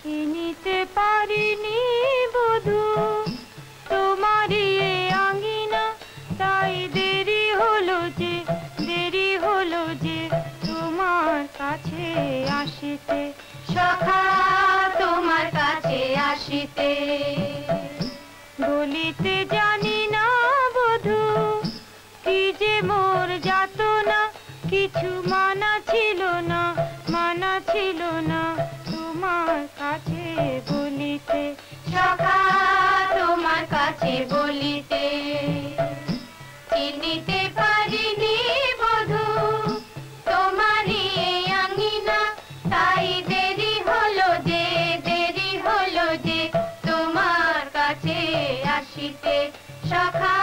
চিনিতে পারিনি বধূ তোমারই এ আঙ্গিনা, তাই দেরি হলো যে তোমার কাছে আসিতে, সখা তোমার কাছে আসিতে। বলিতে জানি না বধূ কি যে মোর যাতনা, কিছু মানা ছিল না তোমার কাছে বলিতে, সখা তোমার কাছে বলিতে। চিনিতে পারিনি বধূ তোমারই এই আঙ্গিনা, তাই দেরি হলো যে তোমার কাছে আসিতে, সখা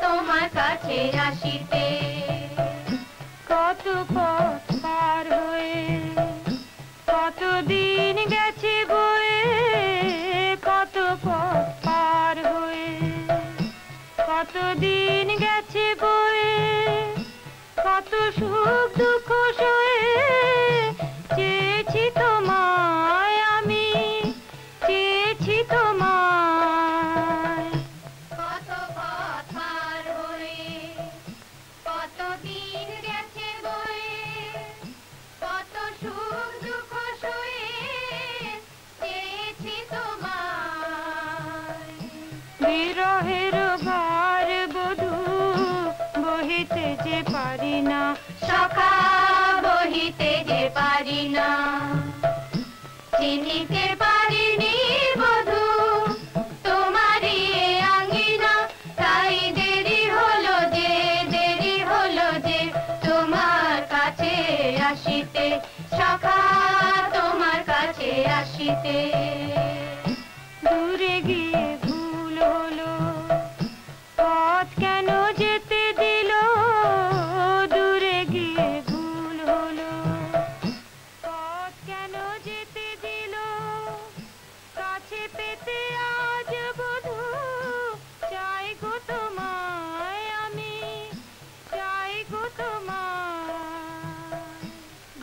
তোমার কাছে আসিতে। কত পথ পার হয়ে কত দিন গেছে বয়ে, কত পথ পার হয়ে কত দিন গেছে বয়ে, কত সুখ দুঃখ সয়ে চেয়েছি তোমায় আমি, চেয়েছি তোমায়। কত পথ পার হয়ে কত দিন গেছে বয়ে, কত সুখ দুঃখ সয়ে চেয়েছি তোমায়। বিরহের ভার বধূ বহিতে যে পারি না, সখা বহিতে যে পারি না। চিনিতে পারিনি বধূ তোমারই এ আঙ্গিনা, তাই দেরি হলো যে তোমার কাছে আসিতে, সখা তোমার কাছে আসিতে। দূরে গিয়ে ভুল হলো, পথ কেন যেতে দিল, দূরে গিয়ে ভুল হলো, পথ কেন যেতে দিল, কাছে পেতে আজ বধূ চাই গো তোমায় আমি, চাই গো তোমায়।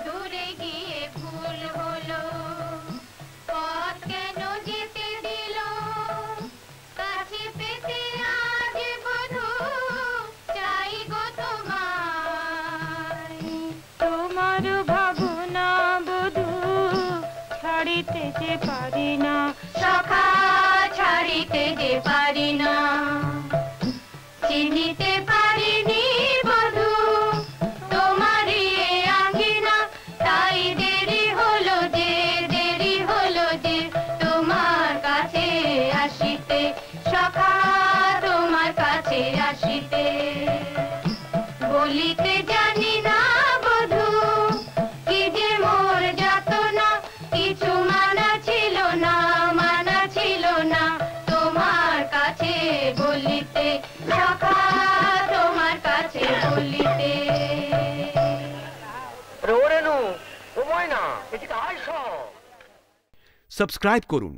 দূরে গিয়ে ভুল হলো, পথ কেন যেতে দিল, কাছে পেতে আজ বধূ চাই গো তোমায়। তোমার ভাবনা বধূ ছাড়িতে যে পারি না, সখা ছাড়িতে যে পারি না। চিনিতে পারিনি বধূ তোমারই এ আঙ্গিনা, তাই দেরি হলো যে তোমার কাছে আসিতে, সখা তোমার কাছে আসিতে। বলিতে জানি না বধূ কি যে মোর যাতনা, কিছু মানা ছিল না তোমার কাছে বলিতে, সখা তোমার কাছে বলিতে। রেনু ও ময়না এদিকে আইসো। সাবস্ক্রাইব করুন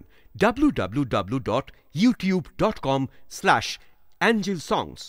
www.youtube.com/angelsongs